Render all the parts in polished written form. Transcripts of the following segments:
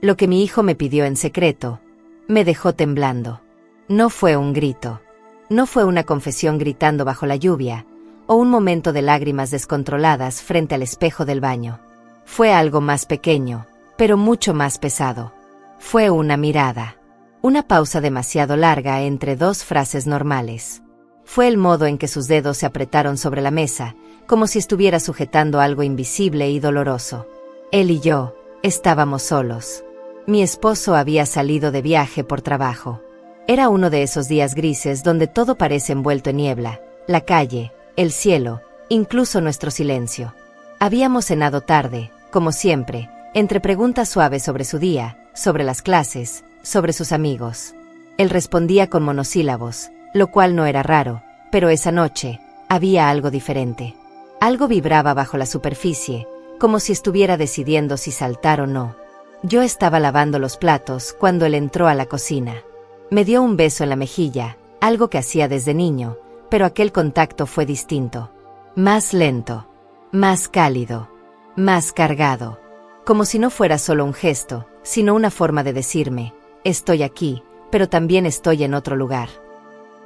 Lo que mi hijo me pidió en secreto, me dejó temblando. No fue un grito. No fue una confesión gritando bajo la lluvia, o un momento de lágrimas descontroladas frente al espejo del baño. Fue algo más pequeño, pero mucho más pesado. Fue una mirada. Una pausa demasiado larga entre dos frases normales. Fue el modo en que sus dedos se apretaron sobre la mesa, como si estuviera sujetando algo invisible y doloroso. Él y yo estábamos solos. Mi esposo había salido de viaje por trabajo. Era uno de esos días grises donde todo parece envuelto en niebla, la calle, el cielo, incluso nuestro silencio. Habíamos cenado tarde, como siempre, entre preguntas suaves sobre su día, sobre las clases, sobre sus amigos. Él respondía con monosílabos, lo cual no era raro, pero esa noche había algo diferente. Algo vibraba bajo la superficie, como si estuviera decidiendo si saltar o no. Yo estaba lavando los platos cuando él entró a la cocina. Me dio un beso en la mejilla, algo que hacía desde niño, pero aquel contacto fue distinto. Más lento, más cálido, más cargado. Como si no fuera solo un gesto, sino una forma de decirme, estoy aquí, pero también estoy en otro lugar.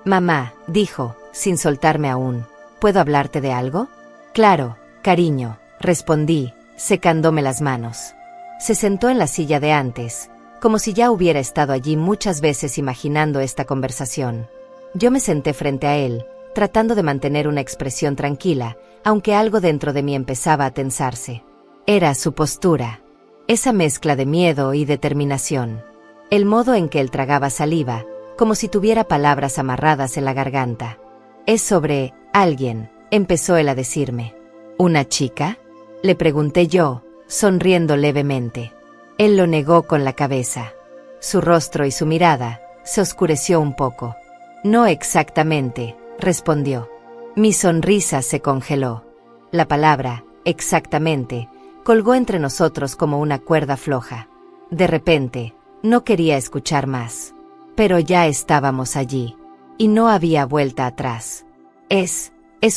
Mamá, dijo, sin soltarme aún, ¿puedo hablarte de algo? Claro, cariño, respondí, secándome las manos. Se sentó en la silla de antes, como si ya hubiera estado allí muchas veces imaginando esta conversación. Yo me senté frente a él, tratando de mantener una expresión tranquila, aunque algo dentro de mí empezaba a tensarse. Era su postura, esa mezcla de miedo y determinación. El modo en que él tragaba saliva, como si tuviera palabras amarradas en la garganta. Es sobre alguien, empezó él a decirme. ¿Una chica? Le pregunté yo, sonriendo levemente. Él lo negó con la cabeza. Su rostro y su mirada se oscureció un poco. No exactamente, respondió. Mi sonrisa se congeló. La palabra, exactamente, colgó entre nosotros como una cuerda floja. De repente, no quería escuchar más. Pero ya estábamos allí. Y no había vuelta atrás. Es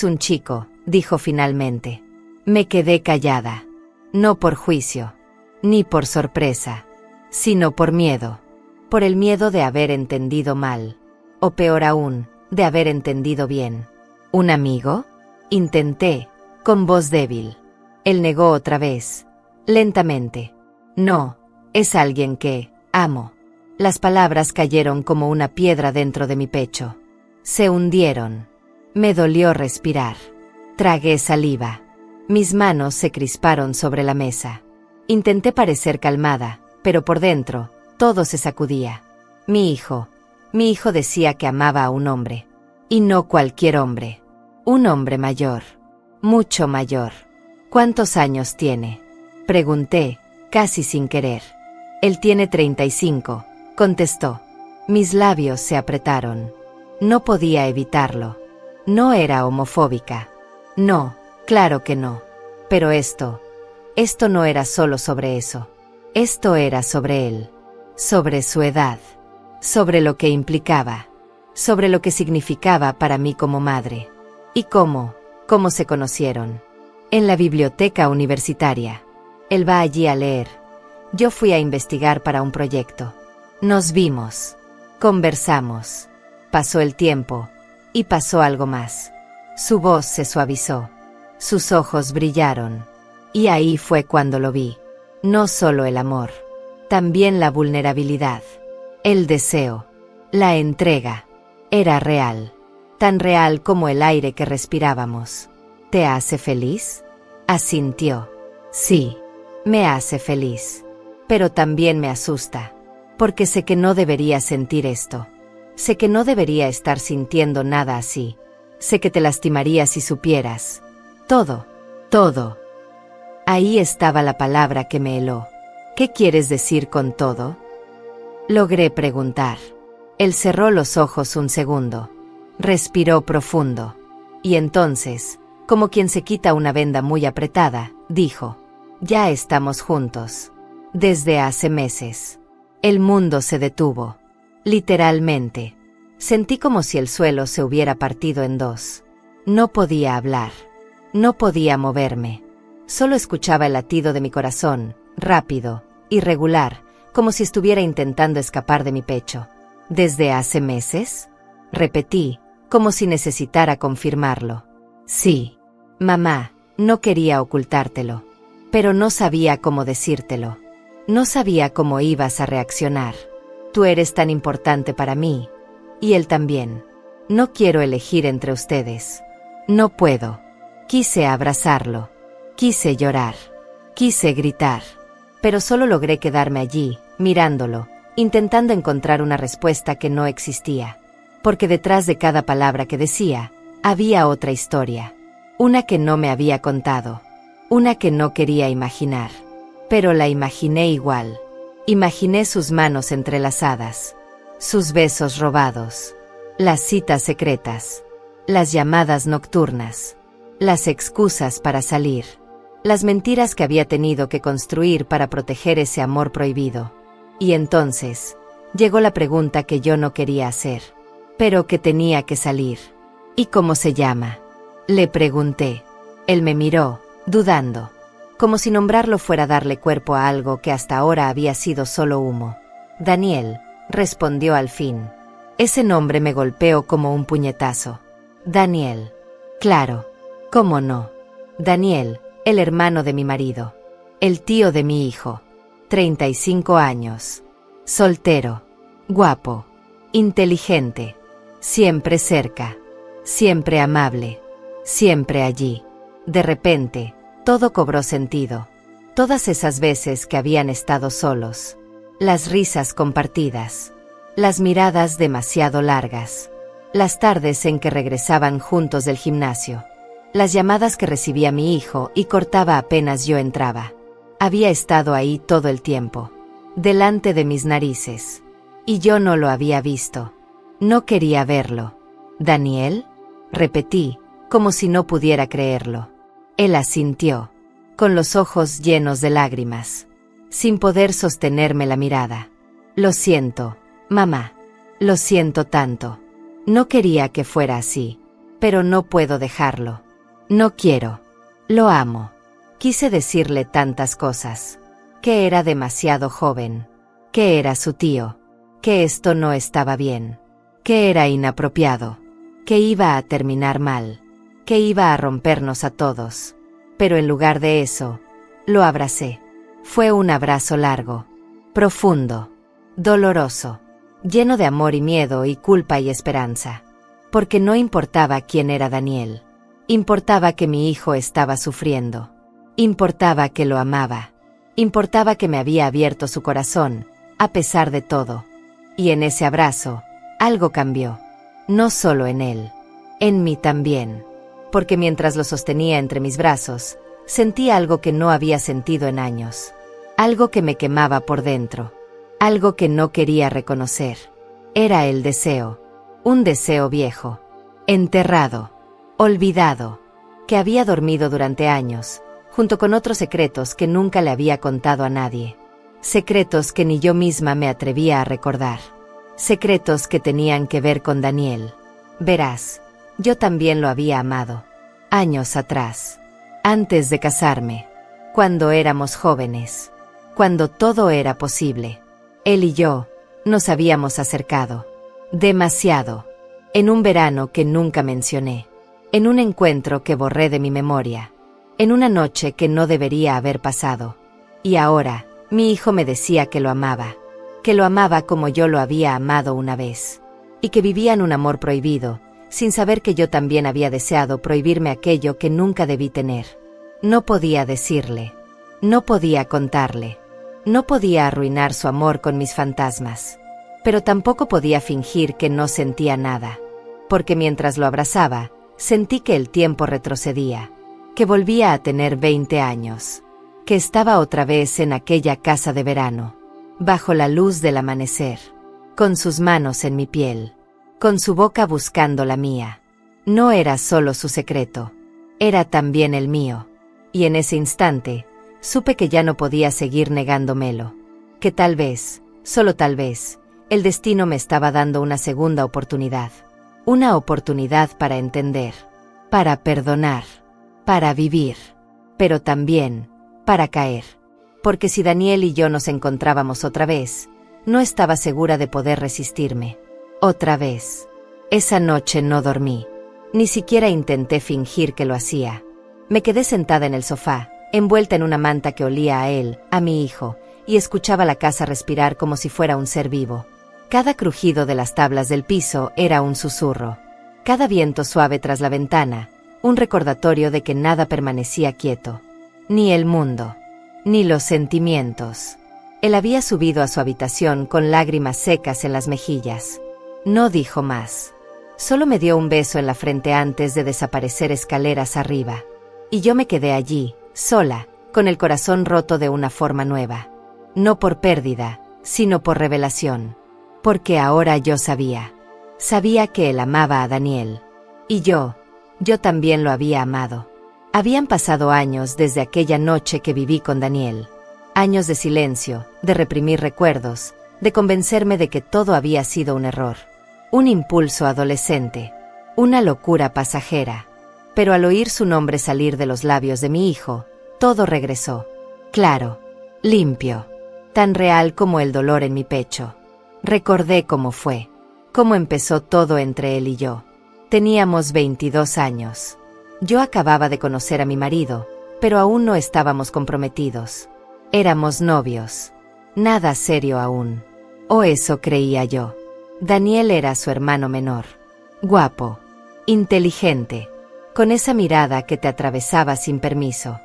un chico, dijo finalmente. Me quedé callada. No por juicio, ni por sorpresa, sino por miedo. Por el miedo de haber entendido mal. O peor aún, de haber entendido bien. ¿Un amigo? Intenté, con voz débil. Él negó otra vez, lentamente. No, es alguien que amo. Las palabras cayeron como una piedra dentro de mi pecho. Se hundieron. Me dolió respirar. Tragué saliva. Mis manos se crisparon sobre la mesa. Intenté parecer calmada, pero por dentro, todo se sacudía. Mi hijo decía que amaba a un hombre. Y no cualquier hombre. Un hombre mayor. Mucho mayor. ¿Cuántos años tiene? Pregunté, casi sin querer. Él tiene 35, contestó. Mis labios se apretaron. No podía evitarlo. No era homofóbica. No, claro que no. Pero esto no era solo sobre eso. Esto era sobre él. Sobre su edad. Sobre lo que implicaba. Sobre lo que significaba para mí como madre. Y cómo se conocieron. En la biblioteca universitaria. Él va allí a leer. Yo fui a investigar para un proyecto. Nos vimos. Conversamos. Pasó el tiempo. Y pasó algo más. Su voz se suavizó. Sus ojos brillaron. Y ahí fue cuando lo vi. No solo el amor. También la vulnerabilidad. El deseo. La entrega. Era real. Tan real como el aire que respirábamos. ¿Te hace feliz? Asintió. Sí. Me hace feliz. Pero también me asusta. Porque sé que no debería sentir esto. Sé que no debería estar sintiendo nada así. Sé que te lastimaría si supieras. Todo. Ahí estaba la palabra que me heló. ¿Qué quieres decir con todo? Logré preguntar. Él cerró los ojos un segundo. Respiró profundo. Y entonces, como quien se quita una venda muy apretada, dijo: ya estamos juntos. Desde hace meses. El mundo se detuvo. Literalmente. Sentí como si el suelo se hubiera partido en dos. No podía hablar. No podía moverme. Solo escuchaba el latido de mi corazón, rápido, irregular, como si estuviera intentando escapar de mi pecho. ¿Desde hace meses? Repetí, como si necesitara confirmarlo. Sí. Mamá, no quería ocultártelo. Pero no sabía cómo decírtelo. No sabía cómo ibas a reaccionar. Tú eres tan importante para mí. Y él también. No quiero elegir entre ustedes. No puedo. Quise abrazarlo. Quise llorar. Quise gritar. Pero solo logré quedarme allí, mirándolo, intentando encontrar una respuesta que no existía. Porque detrás de cada palabra que decía, había otra historia. Una que no me había contado. Una que no quería imaginar. Pero la imaginé igual. Imaginé sus manos entrelazadas. Sus besos robados. Las citas secretas. Las llamadas nocturnas. Las excusas para salir. Las mentiras que había tenido que construir para proteger ese amor prohibido. Y entonces, llegó la pregunta que yo no quería hacer, pero que tenía que salir. ¿Y cómo se llama? Le pregunté. Él me miró, dudando, como si nombrarlo fuera darle cuerpo a algo que hasta ahora había sido solo humo. Daniel, respondió al fin. Ese nombre me golpeó como un puñetazo. Daniel. Claro. ¿Cómo no? Daniel, el hermano de mi marido. El tío de mi hijo. 35 años. Soltero. Guapo. Inteligente. Siempre cerca. Siempre amable. Siempre allí. De repente, todo cobró sentido. Todas esas veces que habían estado solos. Las risas compartidas. Las miradas demasiado largas. Las tardes en que regresaban juntos del gimnasio. Las llamadas que recibía mi hijo y cortaba apenas yo entraba. Había estado ahí todo el tiempo. Delante de mis narices. Y yo no lo había visto. No quería verlo. ¿Daniel? Repetí, como si no pudiera creerlo. Él asintió, con los ojos llenos de lágrimas, sin poder sostenerme la mirada. Lo siento, mamá. Lo siento tanto. No quería que fuera así, pero no puedo dejarlo. No quiero. Lo amo. Quise decirle tantas cosas. Que era demasiado joven. Que era su tío. Que esto no estaba bien. Que era inapropiado. Que iba a terminar mal. Que iba a rompernos a todos. Pero en lugar de eso, lo abracé. Fue un abrazo largo. Profundo. Doloroso. Lleno de amor y miedo y culpa y esperanza. Porque no importaba quién era Daniel. Importaba que mi hijo estaba sufriendo. Importaba que lo amaba. Importaba que me había abierto su corazón, a pesar de todo. Y en ese abrazo, algo cambió. No solo en él. En mí también. Porque mientras lo sostenía entre mis brazos, sentí algo que no había sentido en años. Algo que me quemaba por dentro. Algo que no quería reconocer. Era el deseo. Un deseo viejo. Enterrado. Olvidado. Que había dormido durante años, junto con otros secretos que nunca le había contado a nadie. Secretos que ni yo misma me atrevía a recordar. Secretos que tenían que ver con Daniel. Verás, yo también lo había amado. Años atrás. Antes de casarme. Cuando éramos jóvenes. Cuando todo era posible. Él y yo, nos habíamos acercado. Demasiado. En un verano que nunca mencioné. En un encuentro que borré de mi memoria. En una noche que no debería haber pasado. Y ahora, mi hijo me decía que lo amaba. Que lo amaba como yo lo había amado una vez. Y que vivían un amor prohibido, sin saber que yo también había deseado prohibirme aquello que nunca debí tener. No podía decirle. No podía contarle. No podía arruinar su amor con mis fantasmas. Pero tampoco podía fingir que no sentía nada. Porque mientras lo abrazaba, sentí que el tiempo retrocedía. Que volvía a tener 20 años. Que estaba otra vez en aquella casa de verano. Bajo la luz del amanecer. Con sus manos en mi piel. Con su boca buscando la mía. No era solo su secreto. Era también el mío. Y en ese instante, supe que ya no podía seguir negándomelo. Que tal vez, solo tal vez, el destino me estaba dando una segunda oportunidad. Una oportunidad para entender. Para perdonar. Para vivir. Pero también, para caer. porque si Daniel y yo nos encontrábamos otra vez, no estaba segura de poder resistirme. Otra vez. Esa noche no dormí. Ni siquiera intenté fingir que lo hacía. Me quedé sentada en el sofá, envuelta en una manta que olía a él, a mi hijo, y escuchaba la casa respirar como si fuera un ser vivo. Cada crujido de las tablas del piso era un susurro. Cada viento suave tras la ventana, un recordatorio de que nada permanecía quieto. Ni el mundo, ni los sentimientos. Él había subido a su habitación con lágrimas secas en las mejillas. No dijo más. Solo me dio un beso en la frente antes de desaparecer escaleras arriba. Y yo me quedé allí, sola, con el corazón roto de una forma nueva. No por pérdida, sino por revelación. Porque ahora yo sabía. Sabía que él amaba a Daniel. Y yo también lo había amado. Habían pasado años desde aquella noche que viví con Daniel. Años de silencio, de reprimir recuerdos, de convencerme de que todo había sido un error. Un impulso adolescente. Una locura pasajera. Pero al oír su nombre salir de los labios de mi hijo, todo regresó. Claro. Limpio. Tan real como el dolor en mi pecho. Recordé cómo fue. Cómo empezó todo entre él y yo. Teníamos 22 años. Yo acababa de conocer a mi marido, pero aún no estábamos comprometidos. Éramos novios. Nada serio aún. O eso creía yo. Daniel era su hermano menor. Guapo. Inteligente. Con esa mirada que te atravesaba sin permiso.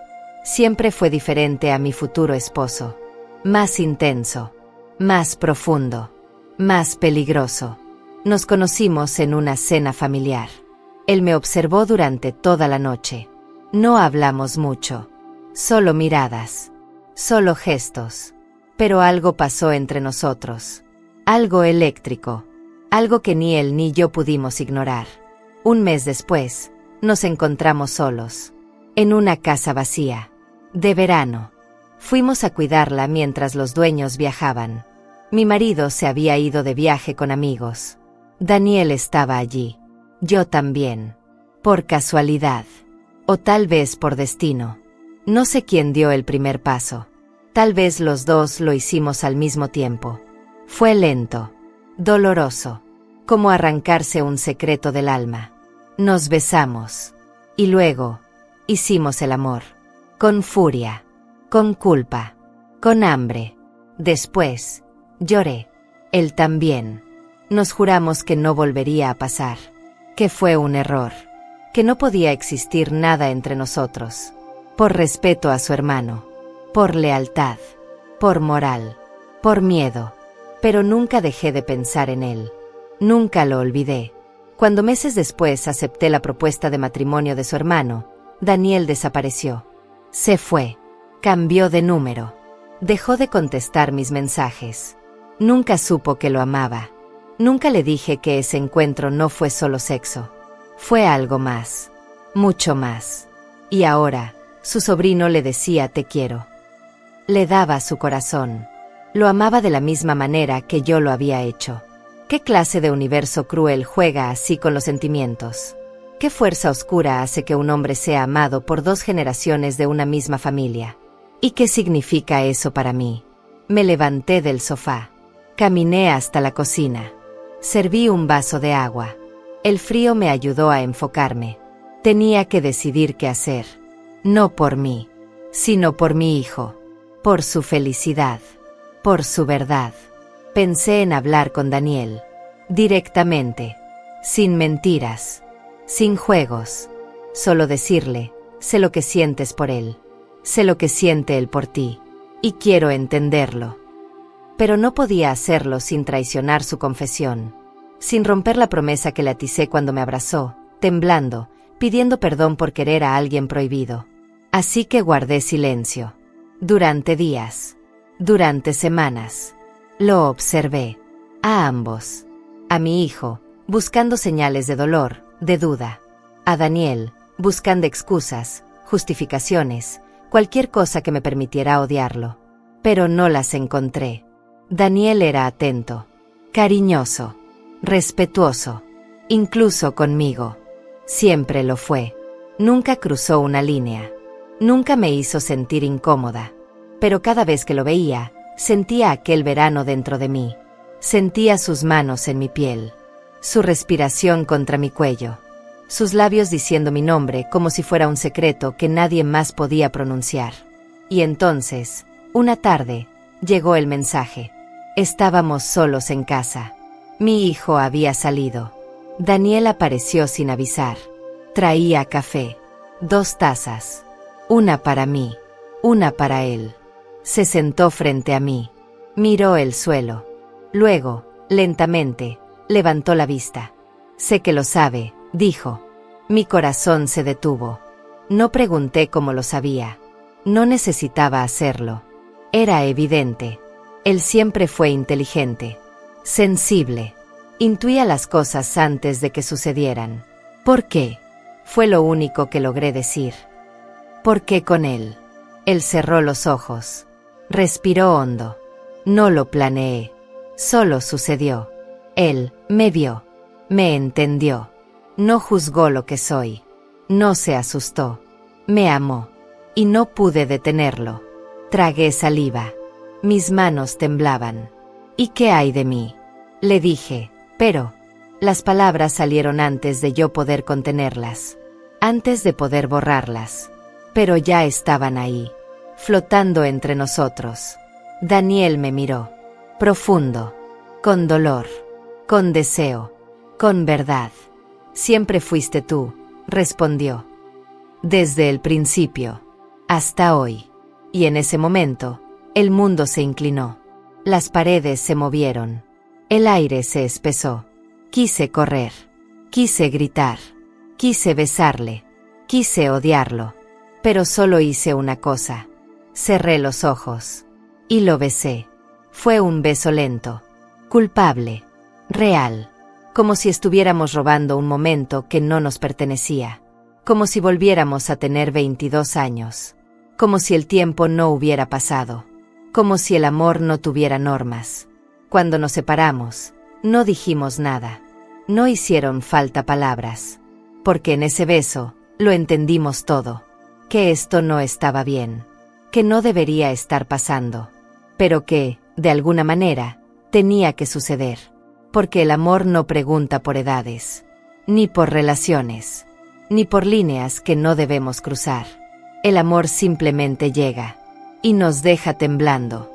Siempre fue diferente a mi futuro esposo. Más intenso. Más profundo. Más peligroso. Nos conocimos en una cena familiar. Él me observó durante toda la noche. No hablamos mucho. Solo miradas. Solo gestos. Pero algo pasó entre nosotros. Algo eléctrico. Algo que ni él ni yo pudimos ignorar. Un mes después, nos encontramos solos. En una casa vacía. De verano. Fuimos a cuidarla mientras los dueños viajaban. Mi marido se había ido de viaje con amigos. Daniel estaba allí. Yo también. Por casualidad. O tal vez por destino. No sé quién dio el primer paso. Tal vez los dos lo hicimos al mismo tiempo. Fue lento. Doloroso. Como arrancarse un secreto del alma. Nos besamos. Y luego, hicimos el amor. Con furia. Con culpa. Con hambre. Después, lloré. Él también. Nos juramos que no volvería a pasar. Que fue un error. Que no podía existir nada entre nosotros. Por respeto a su hermano. Por lealtad. Por moral. Por miedo. Pero nunca dejé de pensar en él. Nunca lo olvidé. Cuando meses después acepté la propuesta de matrimonio de su hermano, Daniel desapareció. Se fue. Cambió de número. Dejó de contestar mis mensajes. Nunca supo que lo amaba. Nunca le dije que ese encuentro no fue solo sexo. Fue algo más. Mucho más. Y ahora, su sobrino le decía te quiero. Le daba su corazón. Lo amaba de la misma manera que yo lo había hecho. ¿Qué clase de universo cruel juega así con los sentimientos? ¿Qué fuerza oscura hace que un hombre sea amado por 2 generaciones de una misma familia? ¿Y qué significa eso para mí? Me levanté del sofá. Caminé hasta la cocina. Serví un vaso de agua. El frío me ayudó a enfocarme. Tenía que decidir qué hacer. No por mí, sino por mi hijo. Por su felicidad. Por su verdad. Pensé en hablar con Daniel. Directamente. Sin mentiras. Sin juegos. Solo decirle, sé lo que sientes por él. Sé lo que siente él por ti. Y quiero entenderlo. Pero no podía hacerlo sin traicionar su confesión. Sin romper la promesa que le aticé cuando me abrazó, temblando, pidiendo perdón por querer a alguien prohibido. Así que guardé silencio. Durante días. Durante semanas. Lo observé. A ambos. A mi hijo, buscando señales de dolor, de duda. A Daniel, buscando excusas, justificaciones, cualquier cosa que me permitiera odiarlo. Pero no las encontré. Daniel era atento, cariñoso, respetuoso, incluso conmigo. Siempre lo fue. Nunca cruzó una línea. Nunca me hizo sentir incómoda. pero cada vez que lo veía, sentía aquel verano dentro de mí. Sentía sus manos en mi piel, su respiración contra mi cuello, sus labios diciendo mi nombre como si fuera un secreto que nadie más podía pronunciar. Y entonces, una tarde, llegó el mensaje. Estábamos solos en casa. Mi hijo había salido. Daniel apareció sin avisar. Traía café. 2 tazas. Una para mí, una para él. Se sentó frente a mí. Miró el suelo. Luego, lentamente, levantó la vista. Sé que lo sabe, dijo. Mi corazón se detuvo. No pregunté cómo lo sabía. No necesitaba hacerlo. Era evidente. Él siempre fue inteligente, sensible. Intuía las cosas antes de que sucedieran. ¿Por qué? Fue lo único que logré decir. ¿Por qué con él? Él cerró los ojos. Respiró hondo. No lo planeé. Solo sucedió. Él me vio. Me entendió. No juzgó lo que soy. No se asustó. Me amó. Y no pude detenerlo. Tragué saliva. Mis manos temblaban. ¿Y qué hay de mí? Le dije, pero... Las palabras salieron antes de yo poder contenerlas. Antes de poder borrarlas. Pero ya estaban ahí. Flotando entre nosotros. Daniel me miró. Profundo. Con dolor. Con deseo. Con verdad. Siempre fuiste tú, respondió. Desde el principio. Hasta hoy. Y en ese momento, el mundo se inclinó. Las paredes se movieron. El aire se espesó. Quise correr. Quise gritar. Quise besarle. Quise odiarlo. Pero solo hice una cosa. Cerré los ojos. Y lo besé. Fue un beso lento. Culpable. Real. Como si estuviéramos robando un momento que no nos pertenecía. Como si volviéramos a tener 22 años. Como si el tiempo no hubiera pasado. Como si el amor no tuviera normas. Cuando nos separamos, no dijimos nada. No hicieron falta palabras. Porque en ese beso, lo entendimos todo. Que esto no estaba bien. Que no debería estar pasando. Pero que, de alguna manera, tenía que suceder. Porque el amor no pregunta por edades. Ni por relaciones. Ni por líneas que no debemos cruzar. El amor simplemente llega. Y nos deja temblando.